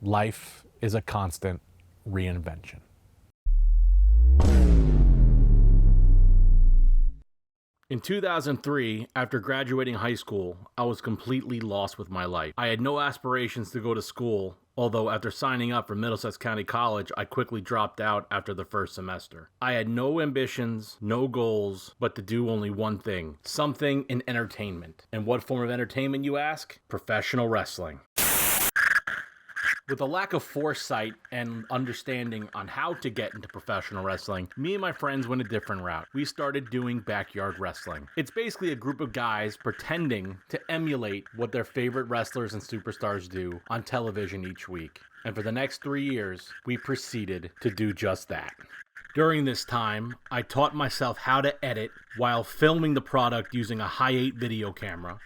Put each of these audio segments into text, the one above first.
Life is a constant reinvention. In 2003, after graduating high school, I was completely lost with my life. I had no aspirations to go to school, although after signing up for Middlesex County College, I quickly dropped out after the first semester. I had no ambitions, no goals, but to do only one thing, something in entertainment. And what form of entertainment, you ask? Professional wrestling. With a lack of foresight and understanding on how to get into professional wrestling, me and my friends went a different route. We started doing backyard wrestling. It's basically a group of guys pretending to emulate what their favorite wrestlers and superstars do on television each week. And for the next 3 years, we proceeded to do just that. During this time, I taught myself how to edit while filming the product using a Hi8 video camera,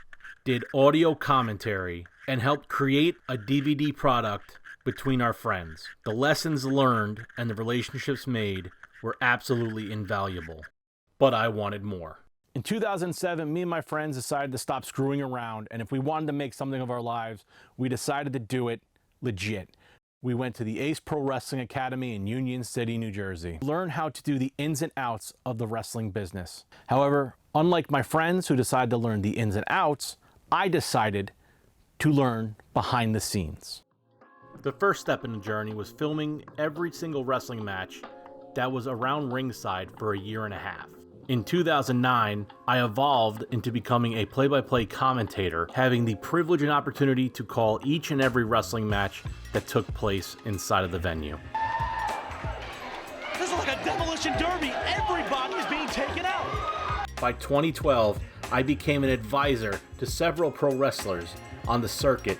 did audio commentary, and helped create a DVD product between our friends. The lessons learned and the relationships made were absolutely invaluable, but I wanted more. In 2007, me and my friends decided to stop screwing around, and if we wanted to make something of our lives, we decided to do it legit. We went to the Ace Pro Wrestling Academy in Union City, New Jersey. Learn how to do the ins and outs of the wrestling business. However, unlike my friends who decided to learn the ins and outs, I decided to learn behind the scenes. The first step in the journey was filming every single wrestling match that was around ringside for a year and a half. In 2009, I evolved into becoming a play-by-play commentator, having the privilege and opportunity to call each and every wrestling match that took place inside of the venue. This is like a demolition derby. Everybody is being taken out. By 2012, I became an advisor to several pro wrestlers on the circuit,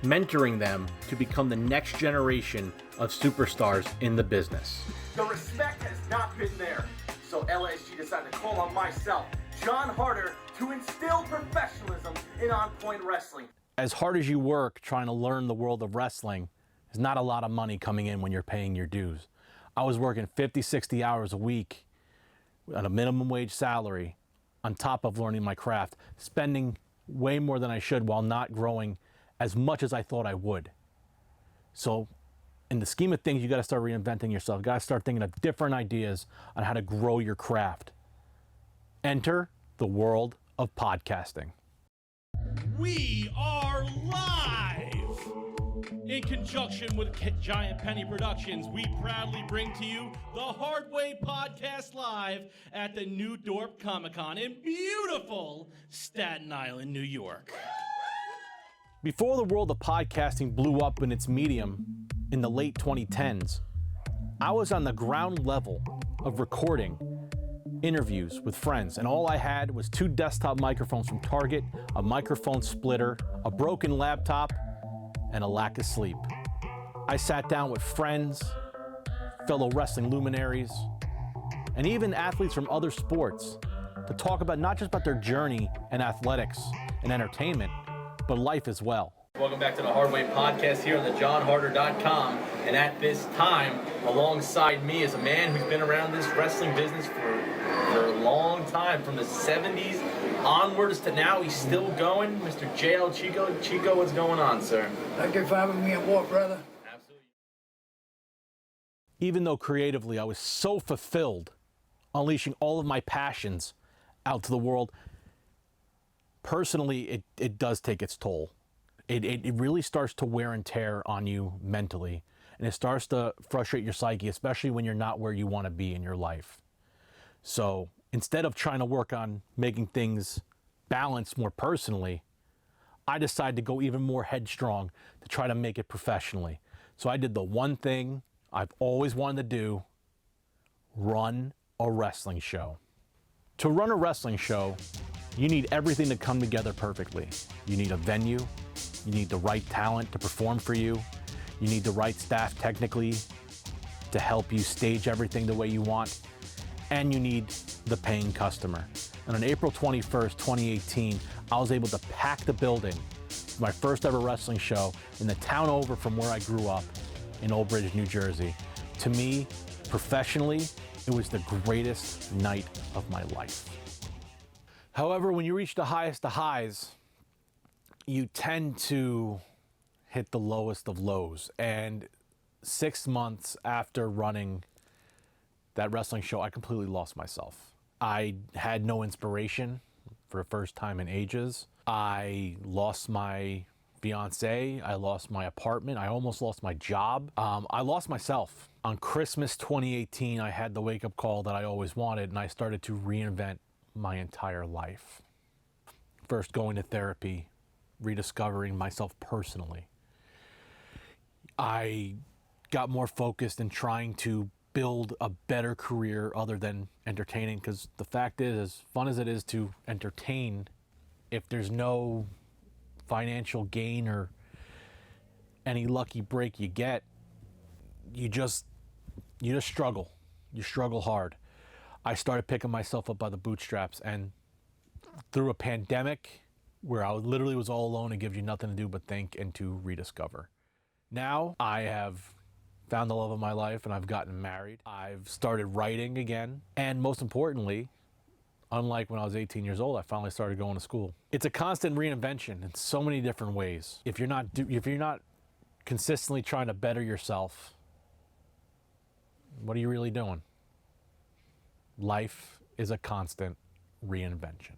mentoring them to become the next generation of superstars in the business. The respect has not been there, so LSG decided to call on myself, Jon Harder, to instill professionalism in on-point wrestling. As hard as you work trying to learn the world of wrestling, there's not a lot of money coming in when you're paying your dues. I was working 50, 60 hours a week on a minimum wage salary on top of learning my craft, spending way more than I should while not growing as much as I thought I would. So in the scheme of things, you got to start reinventing yourself. You got to start thinking of different ideas on how to grow your craft. Enter the world of podcasting. We are live! In conjunction with Giant Penny Productions, we proudly bring to you the Hardway Podcast live at the New Dorp Comic-Con in beautiful Staten Island, New York. Before the world of podcasting blew up in its medium in the late 2010s, I was on the ground level of recording interviews with friends, and all I had was 2 desktop microphones from Target, a microphone splitter, a broken laptop, and a lack of sleep. I sat down with friends, fellow wrestling luminaries, and even athletes from other sports to talk about not just about their journey in athletics and entertainment, but life as well. Welcome back to the Hardway Podcast here on the JonHarder.com. And at this time, alongside me is a man who's been around this wrestling business for a long time, from the 70s onwards to now. He's still going. Mr. JL Chico. Chico, what's going on, sir? Thank you for having me aboard, brother. Absolutely. Even though creatively I was so fulfilled, unleashing all of my passions out to the world, personally, it does take its toll. It really starts to wear and tear on you mentally, and it starts to frustrate your psyche, especially when you're not where you want to be in your life. So instead of trying to work on making things balance more personally, I decided to go even more headstrong to try to make it professionally. So I did the one thing I've always wanted to do: run a wrestling show. To run a wrestling show, you need everything to come together perfectly. You need a venue, you need the right talent to perform for you, you need the right staff technically to help you stage everything the way you want, and you need the paying customer. And on April 21st, 2018, I was able to pack the building for my first ever wrestling show in the town over from where I grew up in Old Bridge, New Jersey. To me, professionally, it was the greatest night of my life. However, when you reach the highest of highs, you tend to hit the lowest of lows. And 6 months after running that wrestling show, I completely lost myself. I had no inspiration for the first time in ages. I lost my fiance. I lost my apartment. I almost lost my job. I lost myself. On Christmas 2018, I had the wake-up call that I always wanted, and I started to reinvent my entire life. First, going to therapy, rediscovering myself personally. I got more focused in trying to build a better career other than entertaining, because the fact is, as fun as it is to entertain, if there's no financial gain or any lucky break you get, you just struggle. You struggle hard. I started picking myself up by the bootstraps, and through a pandemic where I literally was all alone, it gives you nothing to do but think and to rediscover. Now I have found the love of my life, and I've gotten married. I've started writing again, and most importantly, unlike when I was 18 years old, I finally started going to school. It's a constant reinvention in so many different ways. If you're not consistently trying to better yourself, what are you really doing? Life is a constant reinvention.